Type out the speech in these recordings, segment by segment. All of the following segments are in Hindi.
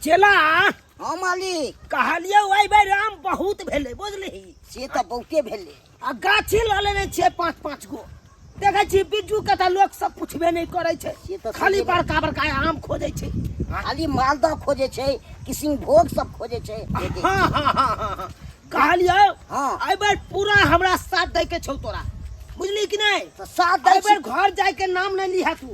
चला हाँ मालिक कहलिए वही बेर आम बहुत भेले बुझली से तो बहुते भेले आ गाछी ल लेने छे 5-5 गो देखे छी बिज्जू के त लोग सब पूछबे नहीं करे छे से तो खाली बड़का बड़का आम खोजे छे खाली मालदह खोजे छे किसिमभोग सब खोजे छे हाँ कहलिए हाँ आई बेर पूरा हमरा साथ दे के छौ तोरा बुझली कि नहीं तो साथ आई दै बेर घर जाए के नाम नहीं लिहा तू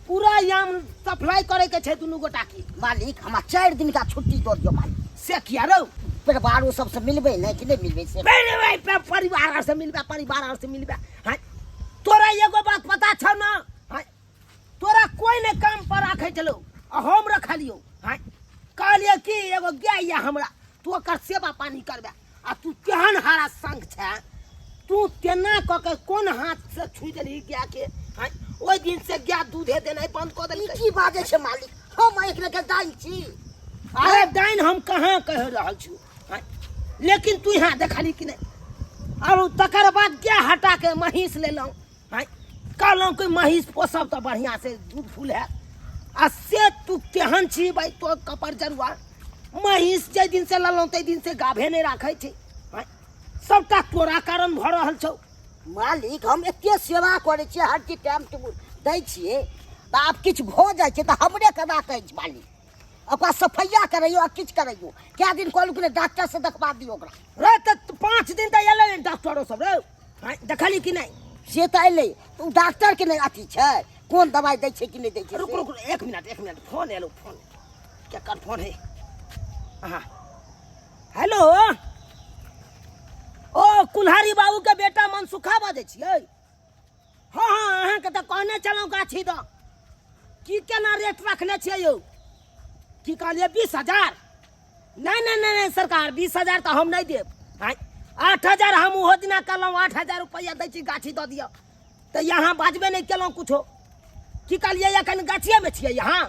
पूरा आम सप्लाई करे के छे दुनू गोटा की मालिक हमारा 4 दिन का छुट्टी दो दियो मालिक से किया रो परिवार वो सबसे मिलबे नहीं कि नहीं मिलबे से परिवार से मिलबे हां तोरा एगो बात पता छ ना हां तोरा कोई ने काम पर राखे चलो हम रखलियो हां कहलिए कि एगो गाय या हमरा तू ओकर सेवा पानी करबे आ तू केहन हारा संग छ तू तेना क के कोन हाथ से छुई देली गाय के हां ओइ दिन से गाय दूधे देनाइ बंद क देली की बाजे छे मालिक हम एक लगे दाई छी अरे दाइन हम कहाँ कह रहल छु लेकिन तू यहाँ देखली कि नहीं और तकर बाद क्या हटा के महीस ले लो कहलौं कि महीस पोसब तो बढ़िया से दूध फूल है आ से तू केहन छी भाई तो कपर जरुआ महीस जे दिन से ललौं ते दिन से गाभे नहीं राखे छी सबटा तोरा कारण भ रहल छौ मालिक हम एते सेवा करे छी हर चीज टाइम टेबुल दै छिए त आप किछ भ जाय छै त हमरे कदा कहै छी मालिक ओकरा सफैया करैयो आ किछ करैयो क्या दिन कहलू कि डॉक्टर से देखबा दियो ओकरा रे त 5 दिन त एले डॉक्टरो सब रे देखली कि नहीं से त एले तू डॉक्टर के नहीं अथी छै कोन दवाई दै छै कि नहीं दै छै रुक रुक 1 मिनट फोन एलो फोन क्या कर फोन है हां हेलो ओ कुल्हारी बाबू के बेटा मनसुखा बाजे छियै हां अहाँ के त कहने चलौ गाछी द की केना रेट रखले छियै यौ की कहलिए 20,000 नहीं सरकार 20,000 तो हम नहीं देब 8,000 हम ओहो दिना कहलौं 8,000 रुपया दै छी गाछी दऽ दियौ तो यहाँ बाजबे नहीं केलौं कुछो की कहलिए एखन गाछिए में छियै यहाँ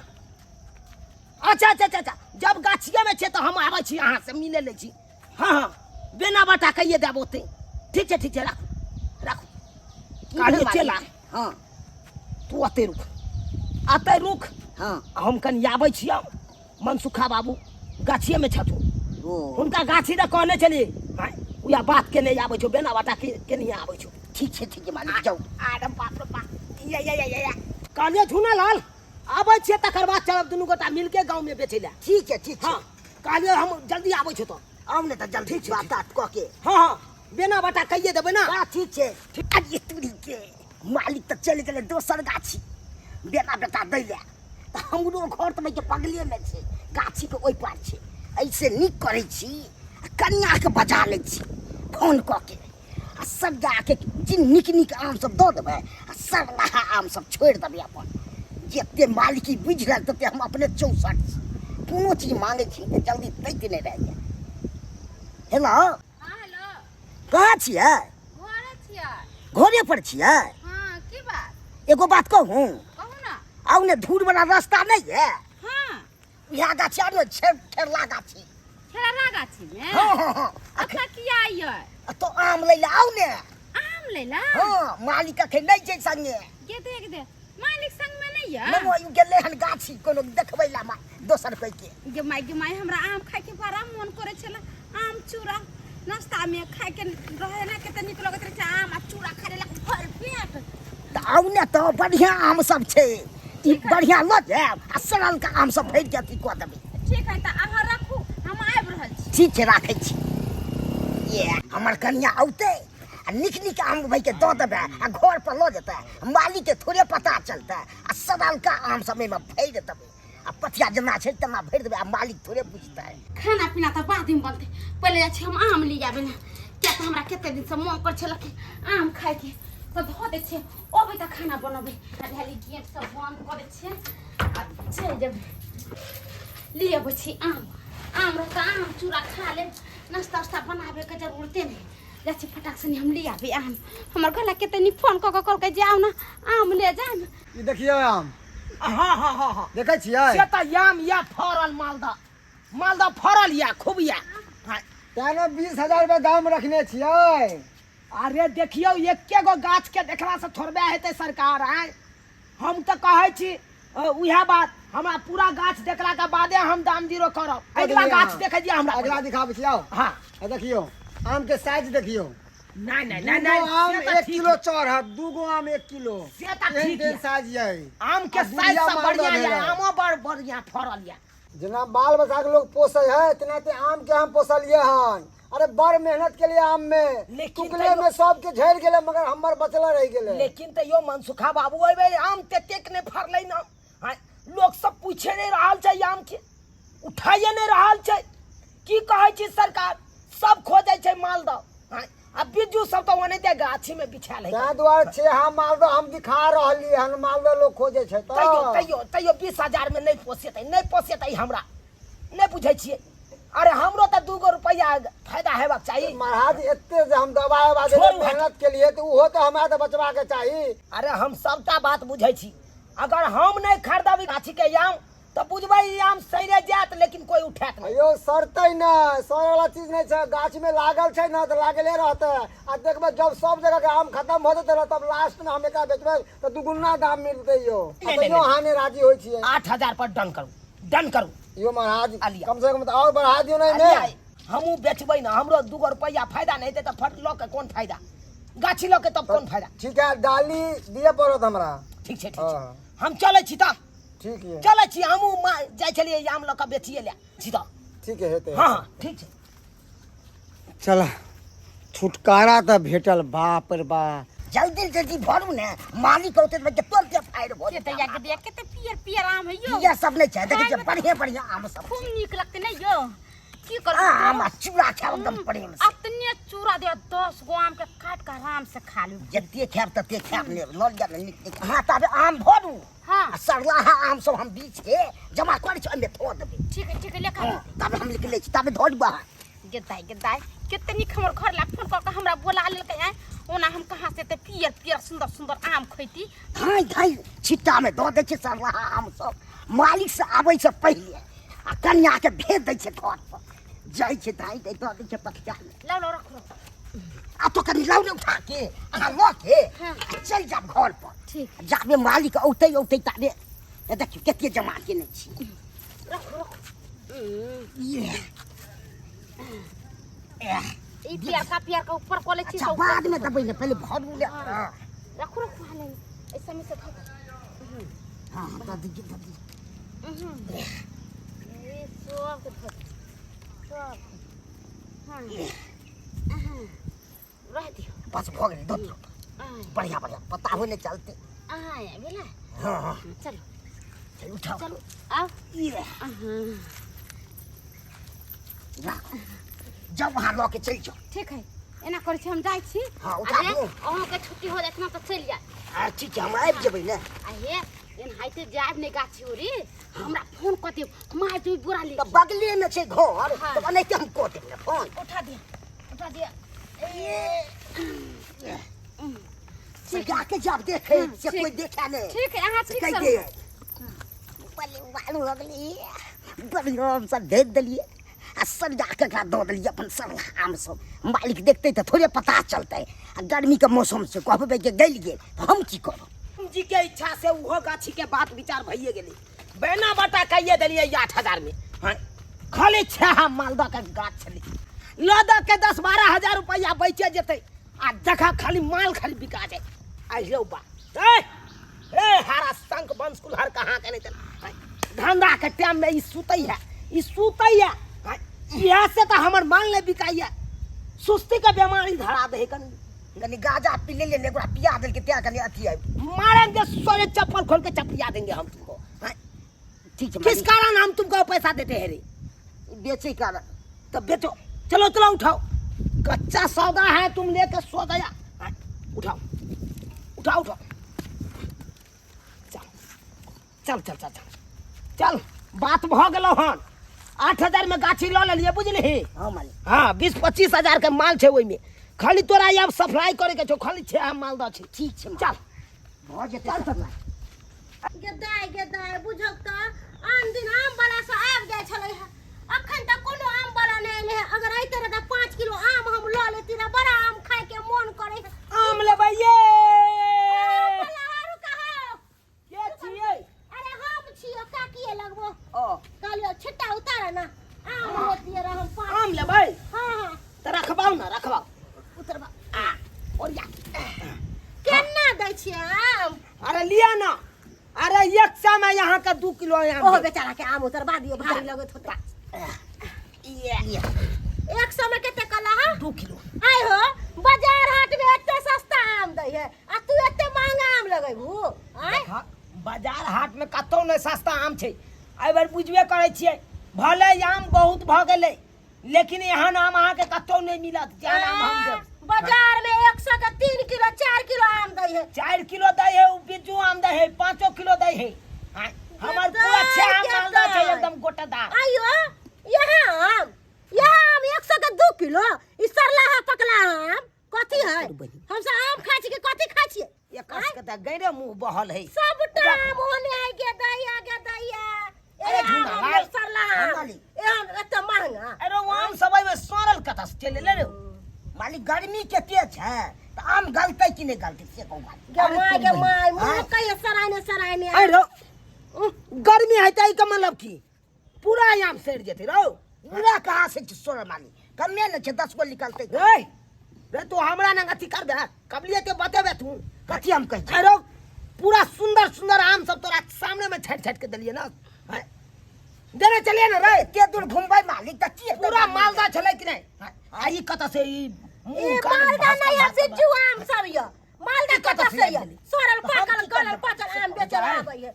अच्छा जब गाछिए में छै तो हम आबै छी अहाँ से मिले ले छी हाँ बेना बाटा कहिए देब ओते ठीक छै राखू कहलिए चला हाँ तू अते रुक हाँ हम कनी आबै छियै मनसुखा बाबू गाछिए में छथु उनका गाछी द कहने चली उया बात के नहीं आबै छौ बेना बाटा के नहीं आबै छौ ठीक छै मालिक जाऊ आदम बाप रे बाप या कहलिए झुना लाल आबै छियै तकर बाद चलब दुनू गोटा मिलके गांव में बेचै ला ठीक है हां कहलिए हम जल्दी आबै छौ तो आउ ने त जल्दी बात क के हां बेना बाटा कहिए देबै ना हां ठीक छै आज तुरी के मालिक त चले गेले दोसर गाछी बेटा बेटा दै ले त हमरो घर त के पगले में छै गाछी के ओइ पार छै ऐसे निक करै छी कन्या के बजा लै छी फोन क के आ सब जाके जिन निक आम सब दऽ देबै आ सब नहा आम सब छोड़ देबै अपन जते मालिकी बुझ रहल तते हम अपने 64 कोनो चीज मांगे छी त जल्दी दैते नहीं रह जाए हेलो हेलो कहाँ छियै घरे छियै घरे पर छियै हाँ की बात एगो बात कहूँ कहू ना आउ ने धूर वाला रास्ता नहीं है हाँ यहाँ गाछी आरो ठेरला गाछी खेला गाछी में हाँ अच्छा किया आइए तो आम ले आओ ने आम ले ला हाँ मालिक के नहीं छै संगे ये देख दे मालिक संग में नहीं है मनो यू गेले हन गाछी कोनो देखबै ला दोसर कोई के गे माई हमरा आम खाए के बड़ा मन करे छला आम चूड़ा नाश्ता में खाए के रहे ना केते निक लगत रहे आम आ चूड़ा खाए ला भर पेट त आउ ने तो बढ़िया आम सब छै ई बढ़िया ल जाब आ सरल का आम सब भेट जाती को देबै ठीक है त अहाँ रखू हम आबि रहल छी ठीक छै राखै छी ये हमर कन्या औते आ निक आम भाई के दऽ देबै आ घर पर ल जेतै मालिक के थोड़े पता चलतै आ सरल का आम सब में भरि देबै आ पथिया जना छै तना भरि देबै आ मालिक थोड़े बुझतै खाना पीना त बाद में बनते पहले जा छी हम आम ले आबे ना क्या तो हमरा केते दिन से मन कर छला कि आम खाए के तो धो दे छे ओबे त खाना बनबे खाली गेट सब बंद करे छे आ चल जब लिए बची आम रहता आम चूड़ा खा ले नाश्ता बनावे के जरूरत नहीं जाछी फटाक से हम ले आबे आम हमर गला केते नि फोन क के जाओ ना आम ले जाम ये देखिए आम हाँ देखे छियै से त याम या फरल मालदा फरल या खूब या तानो 20,000 रुपया दाम रखने छियै अरे देखियो एके गो गाछ के देखला से थोड़बे हेतै सरकार आय हम तो कहै छी उहे बात हमरा पूरा गाछ देखला के बादे हम दाम जीरो करब। अगला देखिए, गाछ हाँ। देखे दिया हमरा। अगला दिखाबै छी, आओ हां आ देखियो आम के साइज देखियो। नहीं नहीं दूगो नहीं आम से तो 1 ठीक किलो चौर है, 2 आम 1 किलो से तो ठीक है। साइज है। आम के आ साइज बुढ़िया सब बढ़िया मालदह है, है। आमो बड़ बढ़िया फरल है। जना बाल बच्चा के लोग पोसे है, तेनाते आम के हम पोसलिए हन। अरे बड़ मेहनत के लिए आम में, लेकिन टुकले तैयो- में सबके झड़ गेले, मगर हमर बचला रह गेले। लेकिन तैयो मनसुखा बाबू अबे आम तेतेक ने फरलै ना। हाँ, लोग सब पूछे नहीं रहल छै आम के, उठाइए नहीं रहल छै। की कहै छी सरकार, सब खोजै छै मालदह। हाँ, अब बिज्जू सब तो ओनेते गाछी में बिछाल है। ताहि दुआरे छे हम मालदह हम दिखा रहलिए हन, मालदह लोग खोजे छै तो। तैयो तैयो तैयो 20,000 में नहीं पोसेतै, नहीं पोसेतै हमरा। नहीं बुझै छियै। अरे हमरो तो 2 रुपया फायदा हेबाक चाहिए। महाराज एते जे हम दवाई आवाज छोड़ू मेहनत के लिए तो उहो तो हमरा तो बचवा के चाहिए। अरे हम सबटा बात बुझै छी। अगर हम नहीं खरीदबी गाछी के आम तो बुझबै ई आम सैरे जात, लेकिन कोई उठात नहीं। अयो सड़तै न, सड़े वाला चीज नहीं छै। गाछ में लागल छै न तो लागले रहते। आ देखबे जब सब जगह के आम खत्म हो जेतै तब लास्ट में हम एकरा बेचबै तो दुगुना दाम मिलतै यो। नहीं, तैयो नहीं। हाने राजी होय छियै। 8,000 पर डन करू, डन करू। यो महाराज आलिया। कम से कम तो और बढ़ा दियो नहीं ने। हमू बेचबै ना, हमरो 2 रुपया फायदा नहीं हेतै तो फट लो के कोन फायदा, गाछी लो के तब कोन फायदा। ठीक है, डाली दिए पड़त हमरा। ठीक छै ठीक हाँ। छै, हम चलै छी त। ठीक है, चलै छी हमू जाइ छलियै आम लो के बेचिए ले सीधा। ठीक है हेतै। हाँ हाँ ठीक छै। चल छुटकारा तो भेटल, बाप रे बाप। जल्दी जल्दी भरू ने, मालिक औते त के तुरंत फायर भ के त या के देख केते पियर पियर आम है यो। ये सब नहीं छै, देखै छै बढ़िया बढ़िया आम सब खूब नीक लगते नहीं यो। की कर आम चूड़ा खाओ एकदम प्रेम से। अपने चूड़ा दे 10 गो आम के काट के आराम से खा लू। जत्ते खाब तत्ते खाब ने, लल जा नीक नीक। हाँ तब आम भरू। हाँ आ सरला आम सब हम बीच के जमा कर छ में थो देबे। ठीक है लेखा। तब हम निकले छी, तब धोड़ बा। गेदाई कितने निक हमर घर ला फोन करके हमरा बोला लेलकै है। ओना हम कहां से ते पियर पियर सुंदर सुंदर आम खैती। धाई धाई छिट्टा में दो दे छै सरला आम सब। मालिक से आबै से पहिले आ कन्या के भेज दै छै घर पर। जाय छै धाई दे दो दे छै पकिया में। लो लो रख लो। आ तो कनी लाउ उठा के आ लो के हाँ। चल जा घर पर। ठीक जाबे मालिक औते औते ताबे ए देखियो केते जमा केने छी। रख रख। ये ई पियर का ऊपर कोले छी अच्छा बाद में दबै ने, पहले भरू ले। रख रख हाले ऐसा में से खा। हां दादी के दादी ए सब के धर सब। हां रह दियो। बस भ गेलै दो बढ़िया बढ़िया पता हो ने चलते। आया बेला हां हां चलो चल उठाओ। चलो आओ। ये जब वहां लो के चल जाओ। ठीक है एना कर छी हम जाय छी। हाँ, उठा अरे, दियो। अहाँ के छुट्टी हो जात ना तो चल जा। आ ठीक है, हम आबि जेबै ने। आ हे इन हाइते जाब ने गाछी ओरी हमरा फोन क दियो। मार दू बोरा ले। तो बगले में छै घर, हाँ। तो ओनाहिते हम कऽ देब ने फोन। उठा दिया उठा दिया। से जाके जब देखे से ठीक। कोई देखा नहीं। ठीक है अहाँ ठीक कह सब। दे पहले वालू हो गेली, बढ़िया हम सब भेज देलिए आ सरिया के एकरा दऽ देलिए अपन सरला आम सब। मालिक देखते तो थोड़े पता चलते। आ गर्मी के मौसम से कहबै जे गल गेल तो हम की करब। जी के इच्छा से उहो गाछी के बात विचार भइए गेली। बेना बटा कहिए देलिए 8,000 में। हाँ, खाली 6 मालदह के गाछ छली। लदा के 10-12 हजार रुपया बेचे जेतै आ देखा खाली माल खाली बिका जाए। आइलो बा ए हारा संक बंश कुल्हर कहाँ के नहीं चला। धंधा के टाइम में ई सुतै है, ई सुतै है। हाँ, इहा से तो हमर माल नहीं बिकाई है। सुस्ती के बीमारी धरा दे कनी गाजा पी ले ले एकरा पिया देल के त्या कनी अथी है। मारेंगे सोरे चप्पल खोल के चपिया देंगे हम तुमको। हाँ, ठीक है किस कारण हम तुमको पैसा देते हैं रे? बेचे का तब बेचो, चलो चलो उठाओ। कच्चा सौदा है, तुम लेके सो गया। हाँ, उठाओ उठाओ उठाओ। चल चल चल चल चल बात भ गेलो हन। 8,000 में गाछी ल लेलिए बुझली। हां मालिक। हाँ 20-25 हजार के माल छे ओइ में। खाली तोरा अब सप्लाई करे के छो, खाली 6 माल द छे। ठीक छै चल भ जेतै सब। गेदाई बुझक त आन दिन आम वाला से आब जाय छलै है। अखन तक कोनो आम वाला नहीं एले है। अगर आई तरह 5 किलो आम हम ल लेती ना, बड़ा आम खाए के मन करे है। आम लेबै ये। वाला आरू कहा के छियै? अरे हम छियो काकी आम लेती है हम पाँच। आम लेबै हाँ तो रखबाऊ ना रखबाऊ उतरबा और या केना दै छियै आम? अरे लिया ना अरे एक सौ में यहाँ का 2 किलो आम ओहो दे। बेचारा के आम उतरबा दियो भारी लगत होता। ये 100 में केते कला है? 2 किलो आय हो बाजार हाट में एते सस्ता आम दै है आ तू एते महंगा आम लगैबू आय? हाँ, बाजार हाट में कतौ नहीं सस्ता आम छै एहि बेर बुझबे करै छियै भले आम बहुत भ गेलै लेकिन एहन आम अहाँ के कतौ नहीं मिलत जेहन आम हम देब बाजार में 100 के 3 किलो 4 किलो आम दै है। 4 किलो दै है उ बिज्जू आम दै है 5 किलो दै है हाँ, हमर पूरा 6 आम मालदा छै एकदम गोटेदार आयो यहाँ आम 100 के 2 किलो ई सरलाहा पकला आम कथी है? हम सब आम खाइ छी के कथी खाइ छी? एकस के त गैरे मुंह बहल है सबटा आम होने है के दैया अरे ए झूना आम लाल, सरलाहा हमाली। ए एते महंगा अरे वो आम सबई में सोरल कतऽ से चले ले रे मालिक गर्मी के तेज है तो आम गलतै कि नहीं गलतै से कहू गे माय मुंह कहिए सरायने अरे गर्मी है त का मतलब की पूरा आम सड़ जेते रो पूरा कहाँ से सोना माली कमे न छे 10 गो निकलते रे रे तू हमरा न अथी कर दे कबलिए के बतेबे तू कथी हम कहि छी? अरे पूरा सुंदर सुंदर आम सब तोरा सामने में छट के दलिए ना हैं? देने चलिए ना रे के दूर घुमबै मालिक त की पूरा मालदा छले कि नहीं आई कत से ई ए मालदा नहीं है बिज्जू आम सब ये मालदा कत से ये सोरल पाकल गलल पाचल आम बेचल आबै है।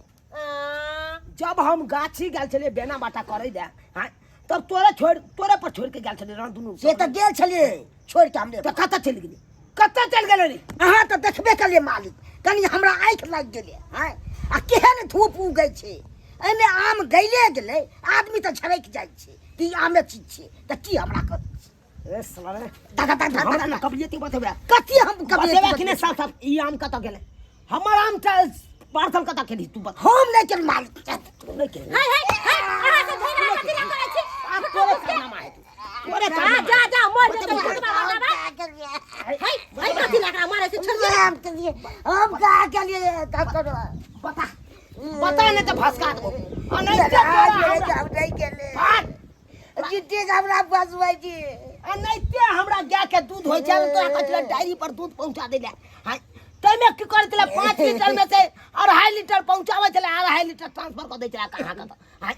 जब हम गाछी गेल छलिए बेना बाटा करे दे हैं तब तोरे पर छोड़ के गेल छलिए रह दुनू से त गेल छलिए छोड़ के हमरे तो कत चल गेली कत चल गेले रे अहाँ त देखबे कलिए मालिक कनी हमरा आँख लग गेले हैं आ केहन धूप उगै छै एमे आम गैले गेले आदमी त झरक जाइ छै कि आमे चीज छै त की हमरा कर ए साला रे दादा हमरा न कबलिए ती बतेबे कथी हम कबे बतेबे कि नहीं साथ साथ ई आम कत गेले हमर आम पार्सल कत केली तू बता हम नहीं के मालिक तू नहीं केली हाय अहाँ से झगड़ा कथी ना करै छी? आ तोरे करना माय तोरे करना जा मोर जे हाय कथी लगा मारे से छोड़ हम के लिए हम का के लिए तब करो बता बता नहीं तो भसका दो और नहीं तो तोरा हम नहीं गेले भाग जिते हमरा बसबै छी आ नहीं ते हमरा गाय के दूध होय छै तोरा कचला डायरी पर दूध पहुंचा देले हां तैमे की करतले 5 लीटर में से 2.5 लीटर पहुंचावे छले 2.5 लीटर ट्रांसफर कर दै छले कहां का हां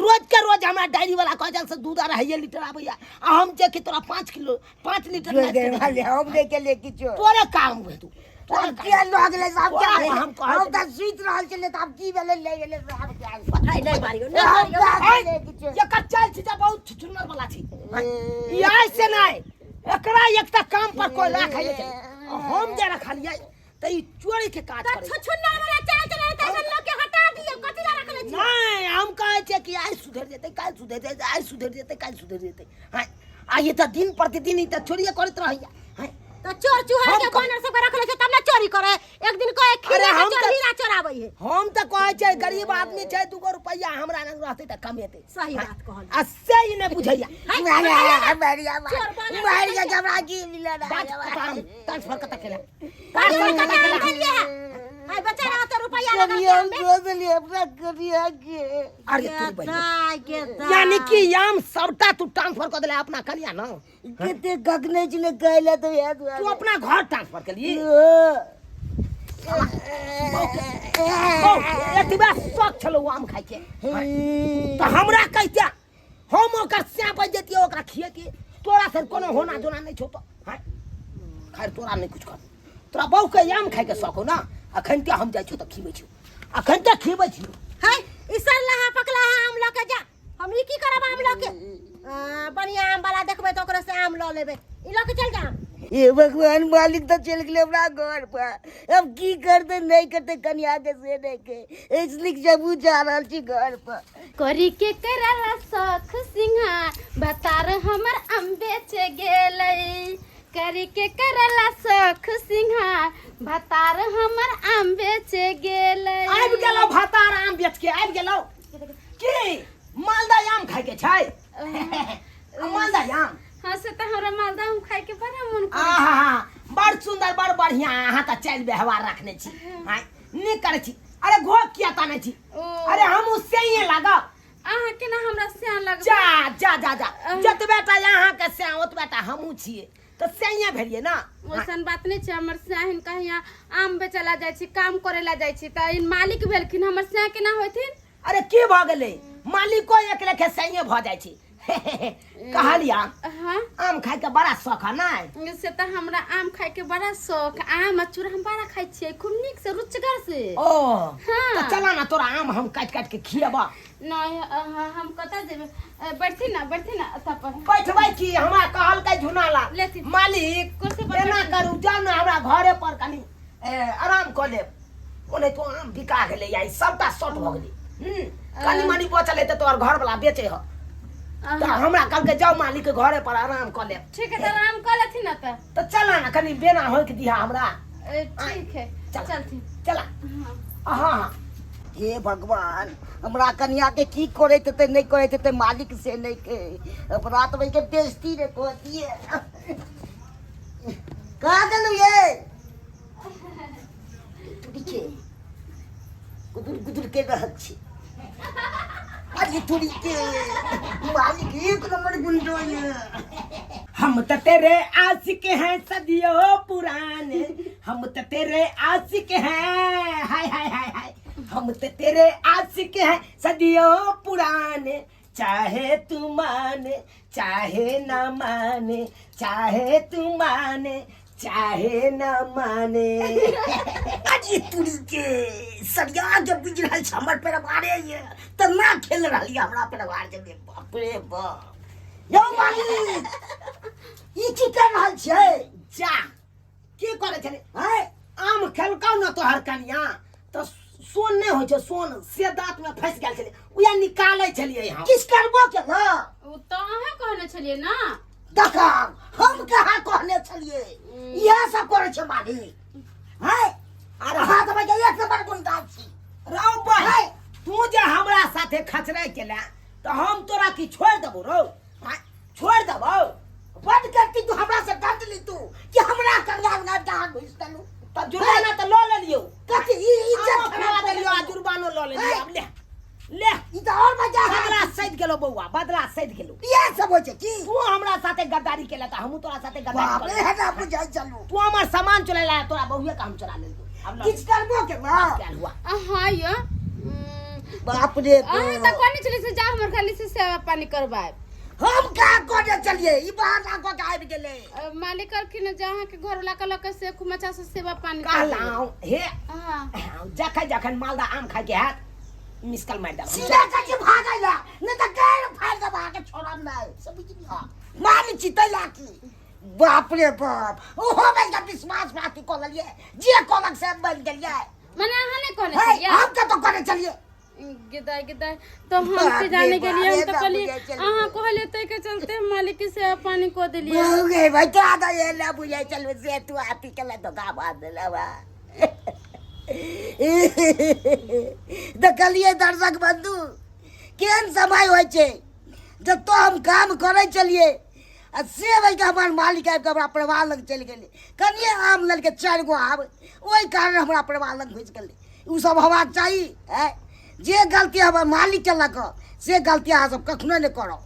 रोज के रोज हमरा डायरी वाला कहल से दूध 2.5 लीटर आबैया आ हम जे कि तोरा 5 लीटर हम नहीं के लिए किछो तोरे काम हुए तू तोर के लग गेले सब तोरा क्या हम कहै हम त सुइत रहल छले त अब की भेले ले गेले हम क्या पता नहीं मारियो ए, ये कच्चा चीज बहुत छुछुनर वाला छी ई ऐसे नहीं एकरा एकटा काम पर कोई रखै छै हम जे रखलिए त ई चोरी के काज करे छुन्ना वाला चाल चले त लोग के हटा दियो कथि ला रखले छी? नहीं हम कहे छे कि आज सुधर जेते काल सुधर जेते आज सुधर जेते काल सुधर जेते हां आ ये त दिन प्रतिदिन ई त चोरिए करत रहैया हां तो चोर चुहार हम के क- बानर सब रखले छै तब ना चोरी करे एक दिन कहे खीरा अरे हम के त- हीरा चोराबै है। हम त कहे छे गरीब आदमी छे 2 रुपया हमरा न रहते त कमेते सही बात कहल आ से ही नहीं बुझैया मारिया जबरा की मिला बात ट्रांसफर कत केला आई बेचारा तो रुपया लगा के अरे तू भाई यानी कि याम सबटा तू ट्रांसफर कर देले अपना कलिया ना कितने गगने जिने गइले तो याद तू अपना घर ट्रांसफर कर ली एतबा शौक छलो आम खाइ के तो हमरा कहतिया हम ओकर स्याप जेतिए ओकरा खिए के तोरा से कोनो होना जोना नहीं छो तो हां खैर तोरा नहीं कुछ कर तोरा बहु के आम खाइ के शौक हो ना अखन ते हम जाय छो तो खिबै छी अखन ते खिबै छी है इसर लहा पकला आम ल के जा हम ई की करब आम ल के बढ़िया आम वाला देखबै तो ओकरा से आम ल लेबै ई ल के चल जा ये भगवान मालिक तो चल गए अपना घर पर अब की करते नहीं करते कन्या के से नहीं के इसलिए जब जा रहा छी घर पर करी के करला सख सिंहार बतार हमर अम्बे चे गेलै करी के करला सख सिंहार बतार हमर अम्बे चे गेलै आबि गेलो भातार आम बेच के आबि गेलो की मालदा आम खाइ के छै मालदा आम हां से त हमरा मालदा आम खाइ के बड़ा मन कर आहा बड़ सुंदर बड़ बढ़िया अहाँ त चल व्यवहार रखने छी हां नहीं करे छी अरे घो किया ताने छी अरे हम उससे ही लगा अहाँ के ना हमरा से लग जा जा जा जा जतबेटा यहाँ के से ओतबेटा हमहू छिए तो सैये भेलिए ना। वैसन बात नहीं छे। हमर साहिन कहीं आम बेचला जाय छी, काम करेला जाय छी त इन मालिक भेलखिन, हमर से के ना होथिन। अरे की भ गेलै, मालिको एक लेखे सैये भ जाय छी। कहलिया हाँ आम खाय के बड़ा शौक है ना। से त हमरा आम खाय के बड़ा शौक, आम अचूर हम बड़ा खाय छियै खूब नीक से रुचिगर से। ओ हाँ। तो चला ना तोरा आम हम काट काट के खियाबा। नहीं हम कता जेबे, बैठी ना तब पर बैठबै की हमरा कहल के झुनाला लेती। मालिक कुर्सी पर एना बैठी। करू जाओ ना हमरा घरे पर कनी आराम क लेब। ओने तो आम बिका गेलै आई सबटा शॉर्ट भ गेलै। कनी मनी बचल है तो तोर घर वाला बेचे ह तो हमरा कल के जाओ मालिक के घरे पर आराम क लेब। ठीक है, तो आराम कर लेती ना त। तो चला ना कनी बेना होय के दिहा हमरा। ठीक है चलती। चला हाँ हाँ हे भगवान, हमरा कन्या के की करे ते नहीं करे ते मालिक से नहीं के। अब रात में के बेइज्जती रे कहती है। कहाँ गेलू ये? तुड़ी गुदुर गुदुर के रहत छी। अरे तुड़ी के मालिक एक नंबर गुंडो है। हम तो तेरे आशिक हैं सदियों पुराने, हम तो तेरे आशिक हैं, हाय हाय हाय हाय, हम तो तेरे आशिक हैं सदियों पुराने, चाहे तू माने चाहे न माने, चाहे तू माने चाहे न माने। अजी तुरी के सरिया जब बुझ रहल छ हमर परिवारे ये त ना खेल रहली हमरा परिवार के। बाप रे बाप, यो मालिक ई की कर रहल छै? जा की करे छले है आम खेलकौ न तोहर कनिया तो सोन नहीं हो छै, सोन से दांत में फंस गेल छले उया निकालै छलिए हम। किस करबो के ना? वो तो अहे कहने छलिए ना। देखा हम कहाँ कहने छलिए, यह सब करे छै मालिक। है अरे हाथ में के एक नंबर गुंडा छी। रौ भाई तू जे हमरा साथे खचराई केला तो हम तोरा की छोड़ देबो रो? हाँ, छोड़ देबो? बंद करती तू हमरा से डट ली तू कि हमरा कन्या ना डांग घुस देलू। तो जुर्माना तो लो ले लियो, कथी ई इज्जत खराब दे लियो, जुर्मानो लो ले लियो। अब ले ले ई तो और मजा है। बदला सैध गेलो बौआ, बदला सैध गेलो। ये सब हो छै की? तू हमरा साथे गद्दारी केला त हमहू तोरा साथे बाप गद्दारी रे करब। हटा बुझाई चलू। तू हमर सामान चुराइला, तोरा बहुए का हम चुरा लेलू। अब किस करबो के ना? क्या हुआ? हाँ यो बाप रे अहे त कहने छली से जा हमर खाली से सेवा पानी करबाए। हम का करे चलिए ई बहाना को आबि गेले। मालिक कहलखिन जहाँ के घर वाला कहलक से खूब अच्छा से सेवा पानी कर कहलाऊ हे हाँ जखन जखन मालदा आम खाइ के हाथ मिसकल मार दे। सीधा चकी भागैला न त गैर फाड़ दबा के छोड़म नहीं समझली। हां मानी चितैला की बाप रे बाप ओ हो गई का विश्वास बात को ललिए जे कोलक से बन गेलिए। मने अहाँ नहीं कहने है छलिए हम तो करे चलिए। गिदाई तो हम के जाने के लिए हम तो कहलिए अहाँ कहले तै के चलते मालिक के सेवा पानी को दिलिए। हो गए भाई तो आदा ये ना बुझाई चलवे से तू आती के तो का बात देलवा। देखलिए दर्शक बंधु केन समय होय छै जब तो हम काम करे चलिए आ से भाई का हमार मालिक आबि के हमरा परिवार लग चल गेले कनिए आम लल के 4 गो आब ओई कारण हमरा परिवार लग घुस गेले। उ सब होबाक चाहिए है जे गलती हमर मालिक केलक से गलती अहाँ सब कखनो नहीं करो।